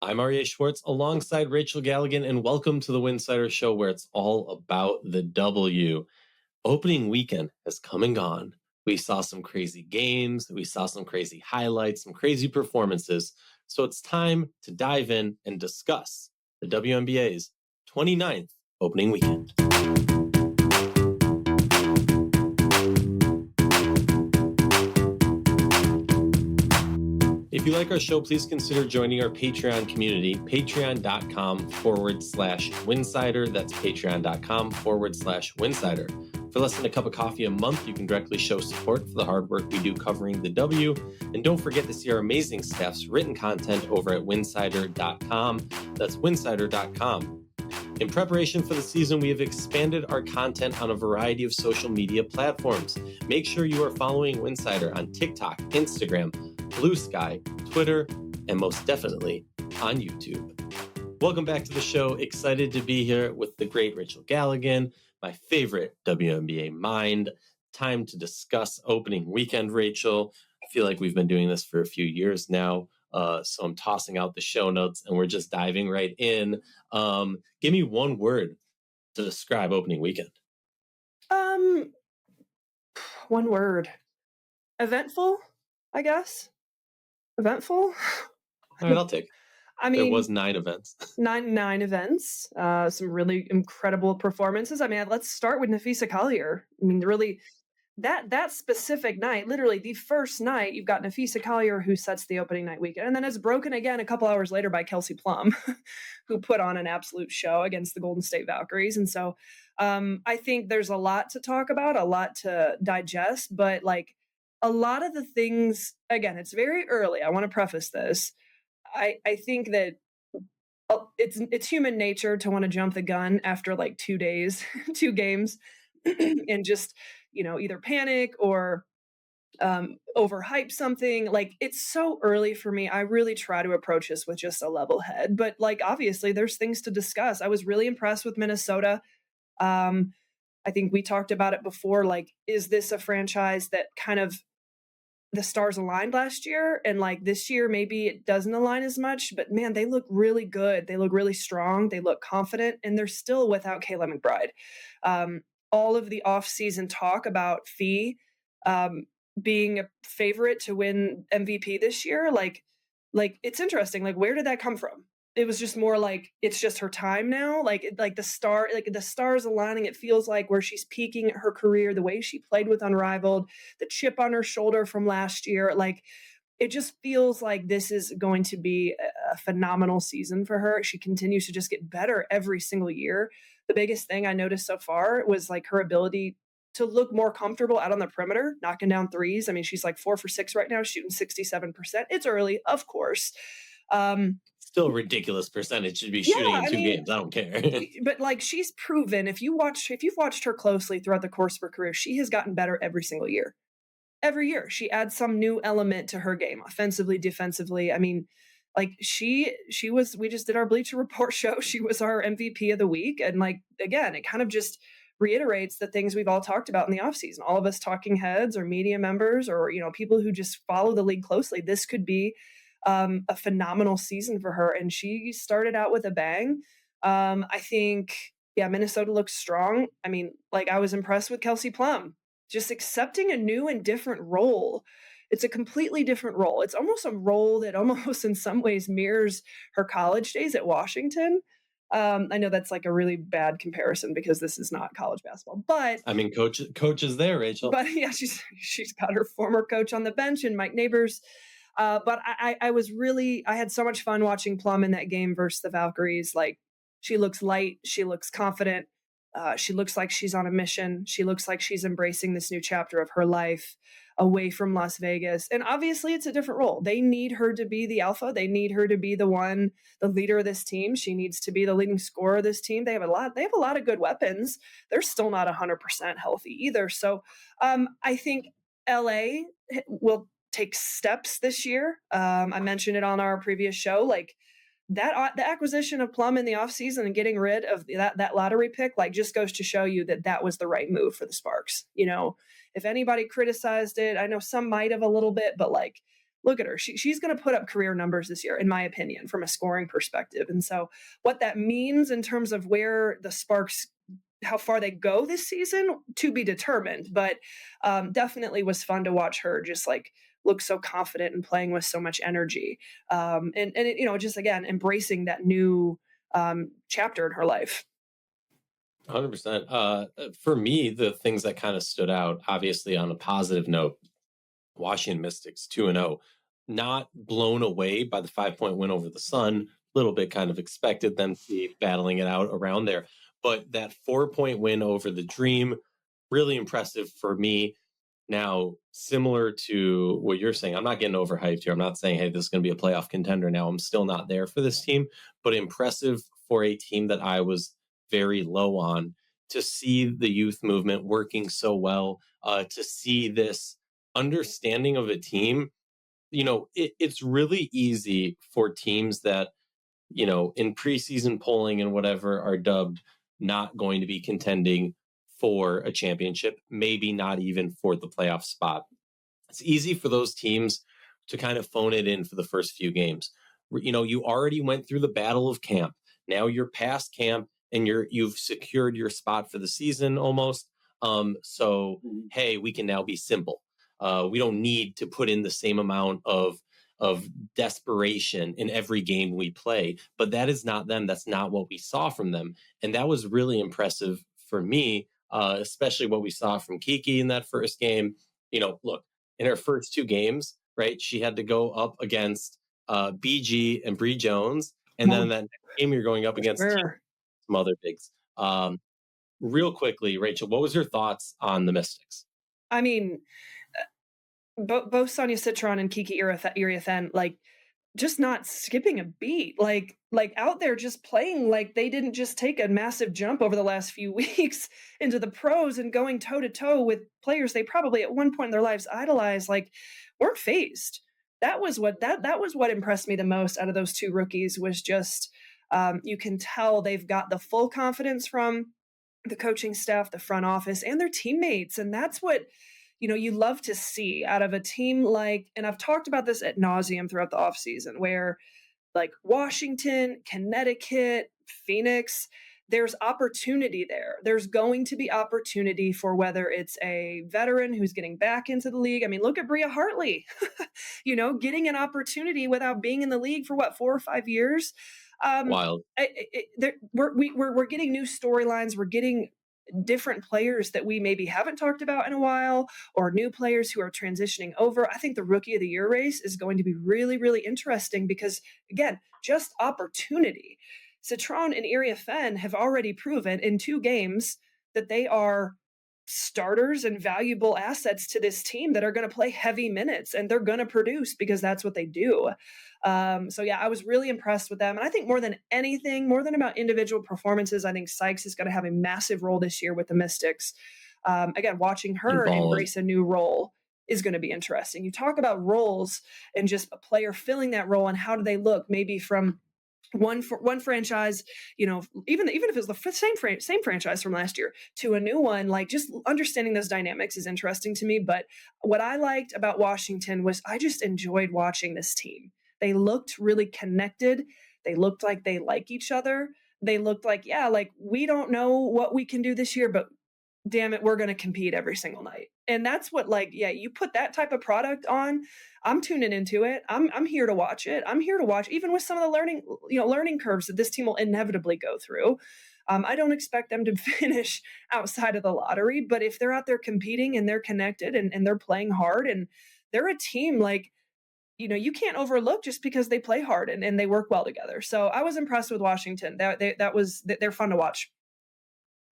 I'm Aryeh Schwartz alongside Rachel Galligan, and welcome to the Winsidr Show, where it's all about the W. Opening weekend has come and gone. We saw some crazy games, we saw some crazy highlights, some crazy performances. So it's time to dive in and discuss the WNBA's 29th opening weekend. If you like our show, please consider joining our Patreon community, patreon.com/Winsidr. That's patreon.com/Winsidr. For less than a cup of coffee a month, you can directly show support for the hard work we do covering the W. And don't forget to see our amazing staff's written content over at winsidr.com. That's winsidr.com. In preparation for the season, we have expanded our content on a variety of social media platforms. Make sure you are following Winsidr on TikTok, Instagram, Blue Sky, Twitter, and most definitely on YouTube. Welcome back to the show. Excited to be here with the great Rachel Galligan, my favorite WNBA mind. Time to discuss opening weekend, Rachel. I feel like we've been doing this for a few years now. So I'm tossing out the show notes and we're just diving right in. Give me one word to describe opening weekend. One word. Eventful, I guess. Eventful. All right, I'll take it. I mean, there was 9 events. nine events. Some really incredible performances. I mean, let's start with Napheesa Collier. I mean, really, that specific night, literally the first night, you've got Napheesa Collier who sets the opening night weekend, and then it's broken again a couple hours later by Kelsey Plum, who put on an absolute show against the Golden State Valkyries. And so, I think there's a lot to talk about, a lot to digest, but like a lot of the things, again, it's very early. I want to preface this. I think that it's human nature to want to jump the gun after like 2 days, 2 games, and just, either panic or overhype something. Like, it's so early for me. I really try to approach this with just a level head, but like, obviously there's things to discuss. I was really impressed with Minnesota. I think we talked about it before. Like, is this a franchise that kind of the stars aligned last year, and like this year maybe it doesn't align as much, but man, they look really good. They look really strong. They look confident, and they're still without Kayla McBride. All of the off-season talk about Fee being a favorite to win MVP this year, like it's interesting. Like, where did that come from? It was just more like it's just her time now. Like the stars aligning. It feels like where she's peaking her career, the way she played with Unrivaled, the chip on her shoulder from last year. Like, it just feels like this is going to be a phenomenal season for her. She continues to just get better every single year. The biggest thing I noticed so far was like her ability to look more comfortable out on the perimeter, knocking down threes. I mean, she's like 4 for 6 right now, shooting 67%. It's early, of course. Still a ridiculous percentage to be shooting in 2 games. I don't care. But like, she's proven, if you've watched her closely throughout the course of her career, she has gotten better every single year. Every year she adds some new element to her game, offensively, defensively. I mean, like we just did our Bleacher Report show. She was our MVP of the week. And like, again, it kind of just reiterates the things we've all talked about in the offseason. All of us talking heads or media members or, people who just follow the league closely. This could be a phenomenal season for her. And she started out with a bang. I think, Minnesota looks strong. I mean, like, I was impressed with Kelsey Plum, just accepting a new and different role. It's a completely different role. It's almost a role that almost in some ways mirrors her college days at Washington. I know that's like a really bad comparison because this is not college basketball, but I mean, coach is there, Rachel. But yeah, she's got her former coach on the bench and Mike Neighbors. But I had so much fun watching Plum in that game versus the Valkyries. Like, she looks light. She looks confident. She looks like she's on a mission. She looks like she's embracing this new chapter of her life away from Las Vegas. And obviously it's a different role. They need her to be the alpha. They need her to be the leader of this team. She needs to be the leading scorer of this team. They have a lot of good weapons. They're still not 100% healthy either. So I think LA will take steps this year. I mentioned it on our previous show, like that the acquisition of Plum in the offseason and getting rid of that lottery pick, like, just goes to show you that was the right move for the Sparks. If anybody criticized it, I know some might have a little bit, but like, look at her. She's going to put up career numbers this year, in my opinion, from a scoring perspective. And so, what that means in terms of where the Sparks, how far they go this season, to be determined. But definitely was fun to watch her just like look so confident and playing with so much energy. And it, just again embracing that new chapter in her life. 100%. For me, the things that kind of stood out, obviously on a positive note, Washington Mystics 2-0, not blown away by the 5-point win over the Sun. A little bit kind of expected them to be battling it out around there, but that 4-point win over the Dream, really impressive for me. Now, similar to what you're saying, I'm not getting overhyped here. I'm not saying, hey, this is going to be a playoff contender now. I'm still not there for this team, but impressive for a team that I was very low on, to see the youth movement working so well, to see this understanding of a team. It's really easy for teams that, in preseason polling and whatever, are dubbed not going to be contending for a championship, maybe not even for the playoff spot. It's easy for those teams to kind of phone it in for the first few games. You already went through the battle of camp. Now you're past camp and you've secured your spot for the season almost. So, hey, we can now be simple. We don't need to put in the same amount of desperation in every game we play. But that is not them. That's not what we saw from them. And that was really impressive for me, especially what we saw from Kiki in that first game. Look, in her first two games, right, she had to go up against BG and Bree Jones. And then that next game, you're going up against some other bigs. Real quickly, Rachel, what was your thoughts on the Mystics? I mean, both Sonia Citron and Kiki Aryeh, like, just not skipping a beat, like out there just playing like they didn't just take a massive jump over the last few weeks into the pros and going toe to toe with players they probably at one point in their lives idolized, like weren't phased. That was what impressed me the most out of those two rookies, was just you can tell they've got the full confidence from the coaching staff, the front office, and their teammates. And that's what you love to see out of a team like, and I've talked about this ad nauseum throughout the offseason, where like Washington, Connecticut, Phoenix, there's opportunity there. There's going to be opportunity for whether it's a veteran who's getting back into the league. I mean, look at Bria Hartley, getting an opportunity without being in the league for 4 or 5 years. Wild. We're getting new storylines. We're getting different players that we maybe haven't talked about in a while, or new players who are transitioning over. I think the Rookie of the Year race is going to be really, really interesting because, again, just opportunity. Citron and Aryeh have already proven in 2 games that they are starters and valuable assets to this team that are going to play heavy minutes, and they're going to produce because that's what they do. So yeah, I was really impressed with them. And I think more than anything, more than about individual performances, I think Sykes is going to have a massive role this year with the Mystics. Again, watching her embrace a new role is going to be interesting. You talk about roles and just a player filling that role, and how do they look maybe from one franchise, even if it's the same franchise from last year, to a new one. Like, just understanding those dynamics is interesting to me. But what I liked about Washington was I just enjoyed watching this team. They looked really connected. They looked like they like each other. They looked like, we don't know what we can do this year, but damn it, we're going to compete every single night. And that's what, you put that type of product on, I'm tuning into it. I'm here to watch it. I'm here to watch, even with some of the learning curves that this team will inevitably go through. I don't expect them to finish outside of the lottery, but if they're out there competing and they're connected and they're playing hard, and they're a team you can't overlook just because they play hard and they work well together. So I was impressed with Washington. They're fun to watch.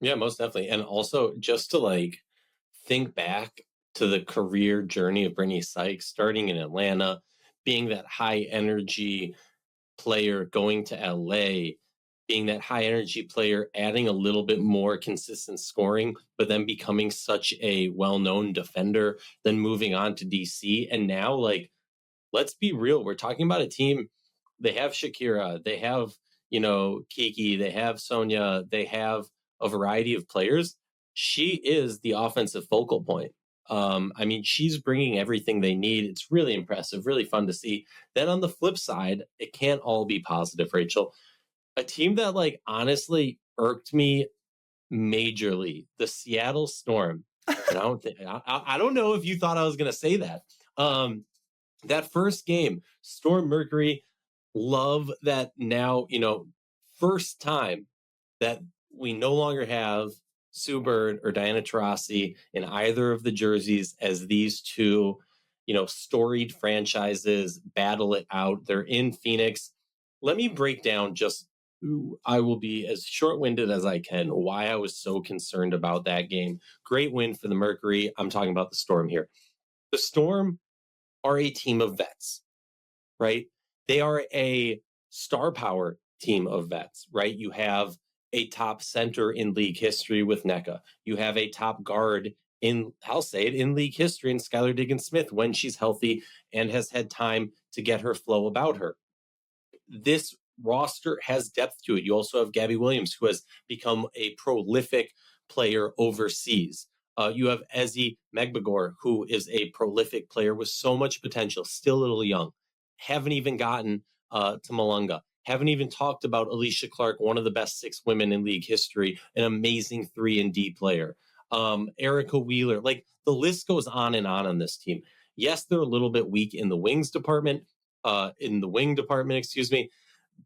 Yeah, most definitely. And also just to think back to the career journey of Brittany Sykes, starting in Atlanta, being that high energy player, going to LA, being that high energy player, adding a little bit more consistent scoring, but then becoming such a well-known defender, then moving on to DC. And now, let's be real. We're talking about a team. They have Shakira, they have, Kiki, they have Sonia, they have a variety of players. She is the offensive focal point. I mean, she's bringing everything they need. It's really impressive, really fun to see. Then on the flip side, it can't all be positive, Rachel. A team that, like, honestly irked me majorly, the Seattle Storm. And I don't know if you thought I was going to say that. Um, that first game, Storm Mercury, love that now, first time that we no longer have Sue Bird or Diana Taurasi in either of the jerseys as these two, storied franchises battle it out. They're in Phoenix. Let me break down just, I will be as short-winded as I can, why I was so concerned about that game. Great win for the Mercury. I'm talking about the Storm here. The Storm are a team of vets, right? They are a star power team of vets, right? You have a top center in league history with NECA. You have a top guard in, I'll say it, in league history in Skylar Diggins-Smith when she's healthy and has had time to get her flow about her. This roster has depth to it. You also have Gabby Williams, who has become a prolific player overseas. You have Ezi Megbagor, who is a prolific player with so much potential, still a little young. Haven't even gotten to Malunga. Haven't even talked about Alicia Clark, one of the best 6 women in league history, an amazing 3-and-D player. Erica Wheeler, like the list goes on this team. Yes, they're a little bit weak in the wings department, in the wing department, excuse me.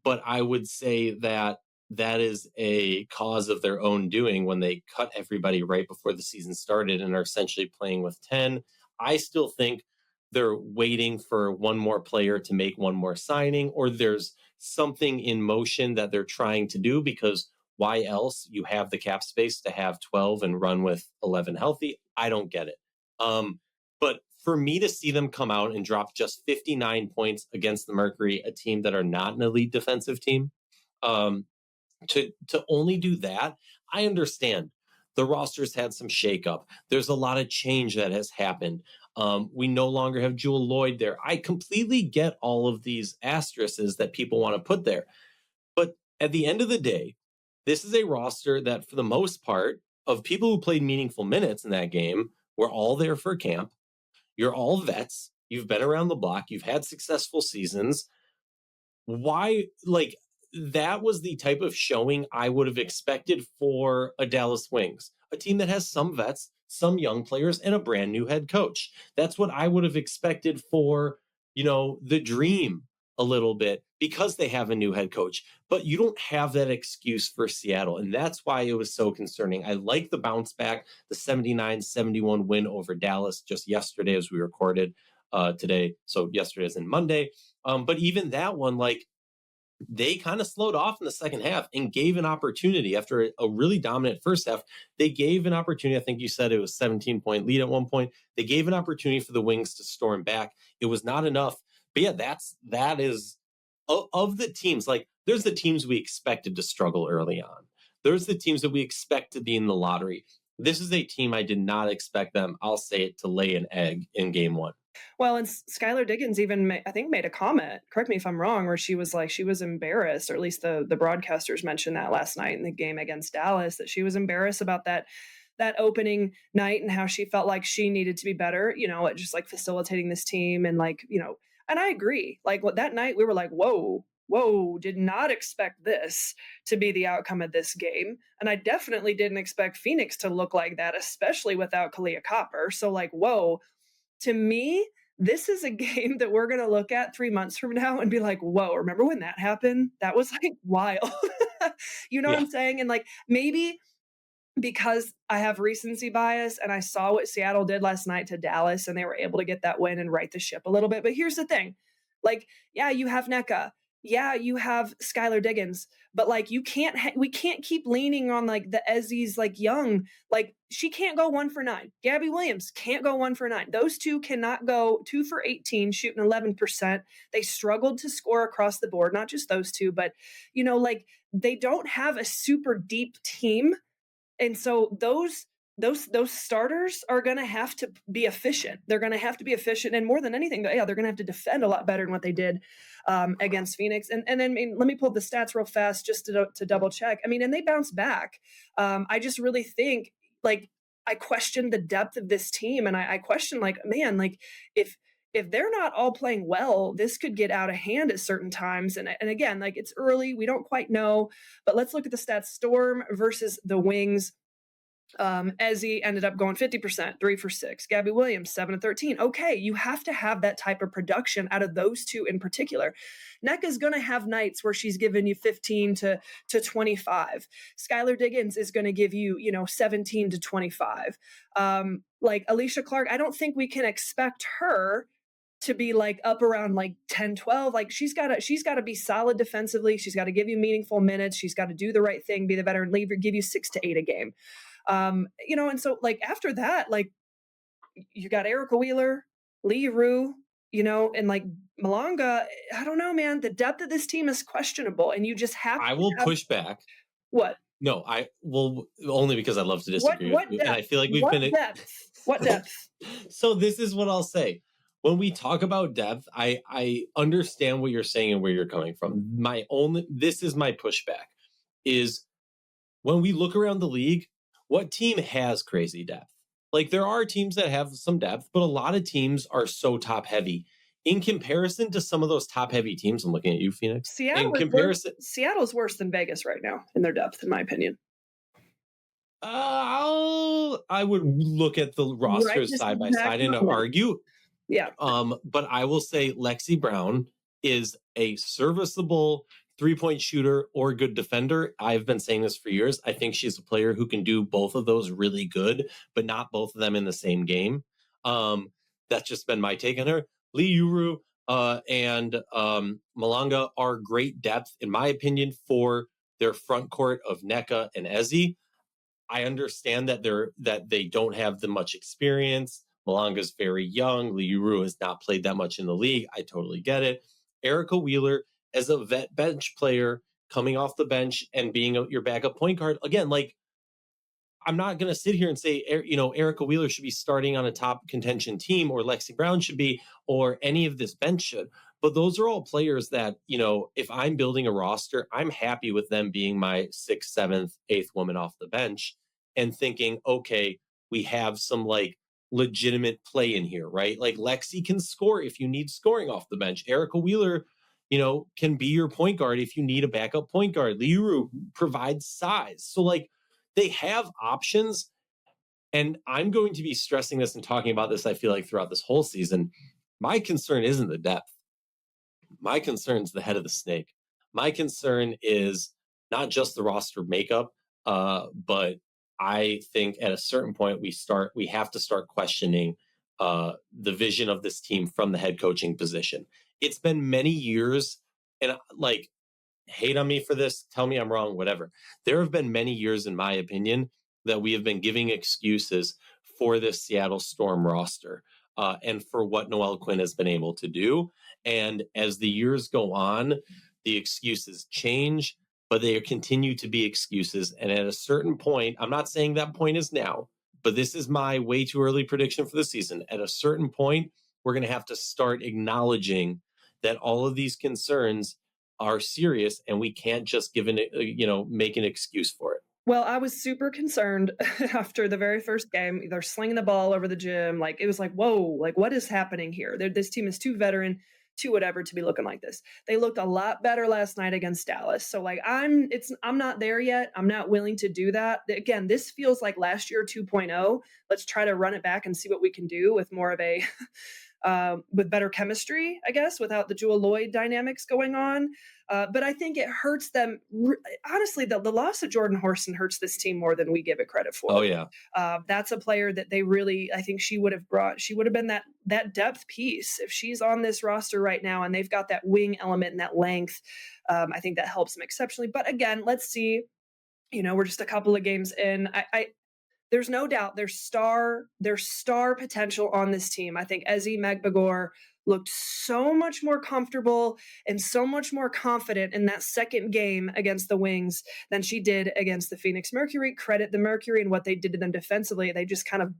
But I would say that that is a cause of their own doing when they cut everybody right before the season started and are essentially playing with 10. I still think they're waiting for one more player to make one more signing, or there's something in motion that they're trying to do, because why else? You have the cap space to have 12 and run with 11 healthy. I don't get it. But for me to see them come out and drop just 59 points against the Mercury, a team that are not an elite defensive team, to only do that, I understand. The roster's had some shakeup. There's a lot of change that has happened. We no longer have Jewel Lloyd there. I completely get all of these asterisks that people want to put there. But at the end of the day, this is a roster that, for the most part, of people who played meaningful minutes in that game, were all there for camp. You're all vets. You've been around the block. You've had successful seasons. Why, like, that was the type of showing I would have expected for a Dallas Wings, a team that has some vets, some young players, and a brand new head coach. That's what I would have expected for, the Dream a little bit, because they have a new head coach. But you don't have that excuse for Seattle. And that's why it was so concerning. I like the bounce back, the 79-71 win over Dallas just yesterday as we recorded today. So yesterday is in Monday. But even that one, like, they kind of slowed off in the second half and gave an opportunity after a really dominant first half. They gave an opportunity. I think you said it was 17-point lead at one point. They gave an opportunity for the Wings to storm back. It was not enough. But yeah, that is of the teams. Like, there's the teams we expected to struggle early on. There's the teams that we expect to be in the lottery. This is a team I did not expect them, I'll say it, to lay an egg in game one. Well, and Skylar Diggins even, I think, made a comment, correct me if I'm wrong, where she was like, she was embarrassed, or at least the broadcasters mentioned that last night in the game against Dallas, that she was embarrassed about that opening night and how she felt like she needed to be better, at just like facilitating this team. And like, and I agree. Like, that night we were like, whoa, did not expect this to be the outcome of this game. And I definitely didn't expect Phoenix to look like that, especially without Kalia Copper. So like, whoa, to me, this is a game that we're going to look at 3 months from now and be like, whoa, remember when that happened? That was like wild. You know what I'm saying? And like, maybe because I have recency bias and I saw what Seattle did last night to Dallas and they were able to get that win and right the ship a little bit. But here's the thing. Like, yeah, you have NECA. Yeah, you have Skylar Diggins, but like we can't keep leaning on like the Ezzy's like young, like she can't go 1 for 9. Gabby Williams can't go 1 for 9. Those two cannot go 2 for 18, shooting 11%. They struggled to score across the board, not just those two, but like they don't have a super deep team. And so those starters are going to have to be efficient. They're going to have to be efficient. And more than anything, they're going to have to defend a lot better than what they did against Phoenix. And then, let me pull the stats real fast just to double check. And they bounced back. I just really think, like, I question the depth of this team, and I question, like, man, like, if they're not all playing well, this could get out of hand at certain times. And again, like, it's early, we don't quite know, but let's look at the stats. Storm versus the Wings. Ezzy ended up going 50%, 3 for 6. Gabby Williams, 7 of 13. Okay, you have to have that type of production out of those two in particular. Nneka's going to have nights where she's giving you 15 to 25. Skylar Diggins is going to give you, 17 to 25. Like Alicia Clark, I don't think we can expect her to be like up around like 10, 12. Like she's got to be solid defensively. She's got to give you meaningful minutes. She's got to do the right thing, be the veteran leader, give you 6 to 8 a game. And so like after that, like you got Erica Wheeler, Lee Rue, and like Malonga. I don't know, man. The depth of this team is questionable, and you just have. I will push back. What? No, I will only because I love to disagree with you, and I feel like we've been. What depth? So this is what I'll say. When we talk about depth, I understand what you're saying and where you're coming from. This is my pushback is when we look around the league, what team has crazy depth? Like there are teams that have some depth, but a lot of teams are so top heavy. In comparison to some of those top heavy teams, I'm looking at you, Phoenix. Seattle's worse than Vegas right now in their depth, in my opinion. I would look at the rosters side by side and argue. Yeah. But I will say Lexi Brown is a serviceable 3-point shooter or good defender. I've been saying this for years. I think she's a player who can do both of those really good, but not both of them in the same game. That's just been my take on her. Lee Yuru and Malonga are great depth, in my opinion, for their front court of Nneka and Ezzy. I understand that they don't have the much experience. Malonga's very young. Lee Yuru has not played that much in the league. I totally get it. Erica Wheeler, as a vet bench player coming off the bench and being your backup point guard, again, like I'm not going to sit here and say, Erica Wheeler should be starting on a top contention team or Lexi Brown should be, or any of this bench should. But those are all players that, if I'm building a roster, I'm happy with them being my 6th, 7th, 8th woman off the bench and thinking, okay, we have some like legitimate play in here, right? Like Lexi can score if you need scoring off the bench. Erica Wheeler, can be your point guard if you need a backup point guard. Liuru provides size. So like they have options. And I'm going to be stressing this and talking about this, I feel like, throughout this whole season. My concern isn't the depth. My concern is the head of the snake. My concern is not just the roster makeup, but I think at a certain point we have to start questioning the vision of this team from the head coaching position. It's been many years, and like, hate on me for this, tell me I'm wrong, whatever. There have been many years, in my opinion, that we have been giving excuses for this Seattle Storm roster and for what Noelle Quinn has been able to do. And as the years go on, the excuses change, but they continue to be excuses. And at a certain point, I'm not saying that point is now, but this is my way too early prediction for the season. At a certain point, we're going to have to start acknowledging that all of these concerns are serious and we can't just make an excuse for it. Well, I was super concerned after the very first game. They're slinging the ball over the gym. Like, it was like, whoa, like, what is happening here? This team is too veteran, too whatever to be looking like this. They looked a lot better last night against Dallas. So, like, I'm not there yet. I'm not willing to do that. Again, this feels like last year 2.0. Let's try to run it back and see what we can do with more of a with better chemistry, I guess, without the Jewel Lloyd dynamics going on. But I think it hurts them. Honestly, the loss of Jordan Horson hurts this team more than we give it credit for. Oh, yeah. That's a player that they really, I think she would have been that depth piece. If she's on this roster right now and they've got that wing element and that length, I think that helps them exceptionally. But again, let's see. We're just a couple of games in. There's no doubt there's star potential on this team. I think Ezzy Magbagor looked so much more comfortable and so much more confident in that second game against the Wings than she did against the Phoenix Mercury. Credit the Mercury and what they did to them defensively. They just kind of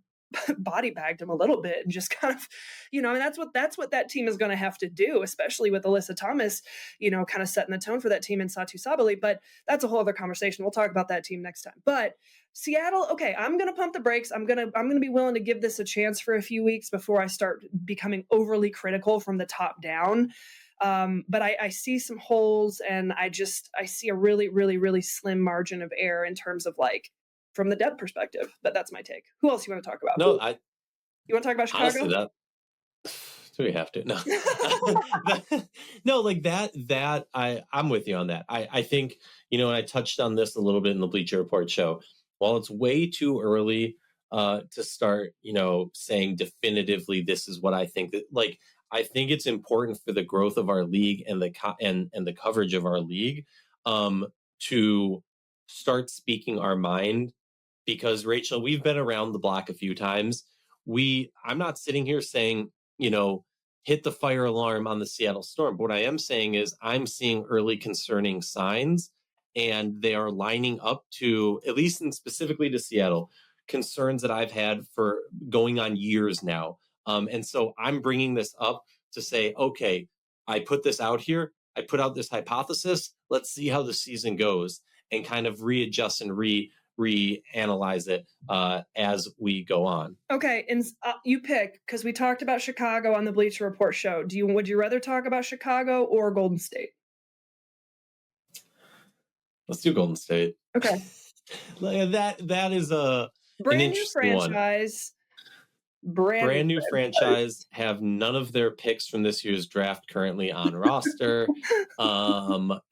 body bagged him a little bit and just kind of, I mean, that's what that team is going to have to do, especially with Alyssa Thomas, kind of setting the tone for that team in Satu Sabali. But that's a whole other conversation. We'll talk about that team next time. But Seattle, okay, I'm gonna pump the brakes. I'm gonna be willing to give this a chance for a few weeks before I start becoming overly critical from the top down. But I see some holes, and I see a really, really, really slim margin of error in terms of like from the depth perspective. But that's my take. Who else you want to talk about? No, You want to talk about Chicago? honestly, that do we have to? No. No, like I'm with you on that. I think, and I touched on this a little bit in the Bleacher Report show. While it's way too early to start, saying definitively this is what I think, that like I think it's important for the growth of our league and the coverage of our league to start speaking our mind, because Rachel, we've been around the block a few times. I'm not sitting here saying, hit the fire alarm on the Seattle Storm. But what I am saying is I'm seeing early concerning signs, and they are lining up to, at least in specifically to Seattle, concerns that I've had for going on years now. And so I'm bringing this up to say, okay, I put this out here. I put out this hypothesis. Let's see how the season goes and kind of readjust and reanalyze it as we go on. Okay, and you pick, because we talked about Chicago on the Bleacher Report show. Would you rather talk about Chicago or Golden State? Let's do Golden State. Okay. that is an interesting franchise. Brand new franchise, have none of their picks from this year's draft currently on roster.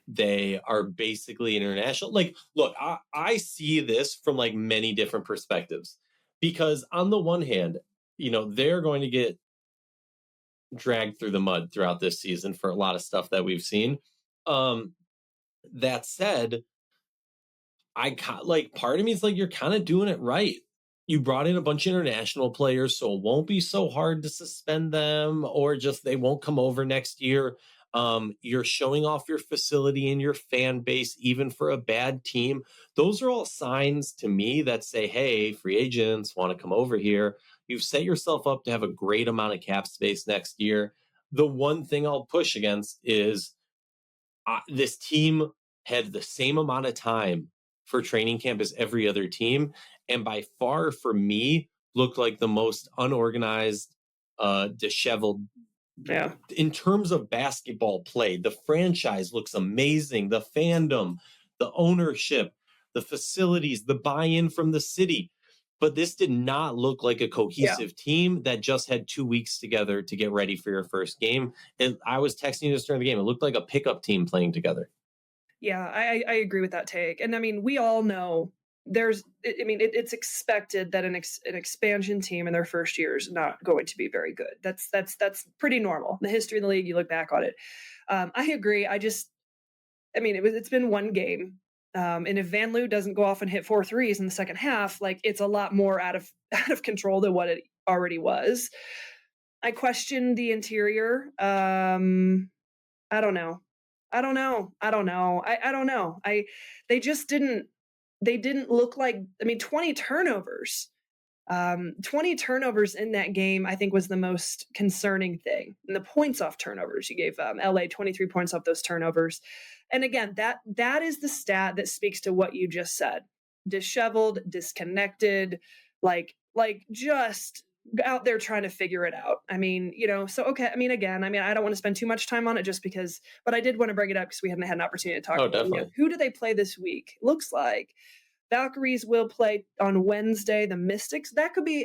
They are basically international. Like, look, I see this from like many different perspectives, because on the one hand, they're going to get dragged through the mud throughout this season for a lot of stuff that we've seen. That said, part of me is like, you're kind of doing it right. You brought in a bunch of international players, so it won't be so hard to suspend them, or just they won't come over next year. You're showing off your facility and your fan base, even for a bad team. Those are all signs to me that say, hey, free agents want to come over here. You've set yourself up to have a great amount of cap space next year. The one thing I'll push against is this team had the same amount of time for training camp as every other team, and by far, for me, looked like the most unorganized, disheveled. Yeah. In terms of basketball play, the franchise looks amazing. The fandom, the ownership, the facilities, the buy-in from the city. But this did not look like a cohesive team that just had 2 weeks together to get ready for your first game. And I was texting you this during the game. It looked like a pickup team playing together. Yeah, I agree with that take. And I mean, we all know it's expected that an expansion team in their first year is not going to be very good. That's pretty normal. The history of the league, you look back on it. I agree. It's been one game. And if Van Loo doesn't go off and hit 4 threes in the second half, like, it's a lot more out of control than what it already was. I question the interior. I don't know. They didn't look like, 20 turnovers. 20 turnovers in that game, I think, was the most concerning thing. And the points off turnovers, you gave LA 23 points off those turnovers. And again, that is the stat that speaks to what you just said. Disheveled, disconnected, like just out there trying to figure it out. So, okay. Again, I don't want to spend too much time on it just because, but I did want to bring it up because we hadn't had an opportunity to talk about definitely. it. Who do they play this week? Looks like Valkyries will play on Wednesday, the Mystics. That could be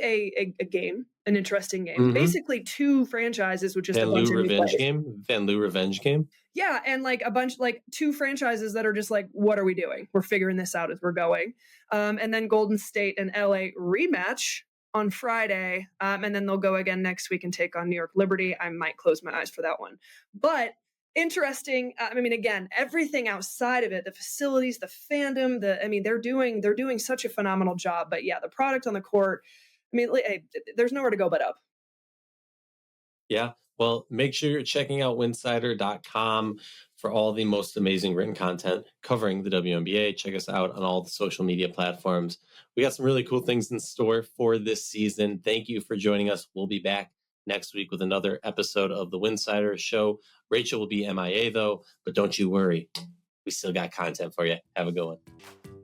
a game, an interesting game. Mm-hmm. Basically, two franchises, which is Van Loo revenge game. Van Loo revenge game. Yeah, and like a bunch, like two franchises that are just like, what are we doing? We're figuring this out as we're going. And then Golden State and LA rematch on Friday, and then they'll go again next week and take on New York Liberty. I might close my eyes for that one, but interesting. Again, everything outside of it, the facilities, the fandom, they're doing such a phenomenal job. But yeah, the product on the court, there's nowhere to go but up. Yeah, Well, make sure you're checking out winsidr.com for all the most amazing written content covering the WNBA. Check us out on all the social media platforms. We got some really cool things in store for this season. Thank you for joining us. We'll be back next week with another episode of the Winsidr Show. Rachel will be MIA, though, but don't you worry. We still got content for you. Have a good one.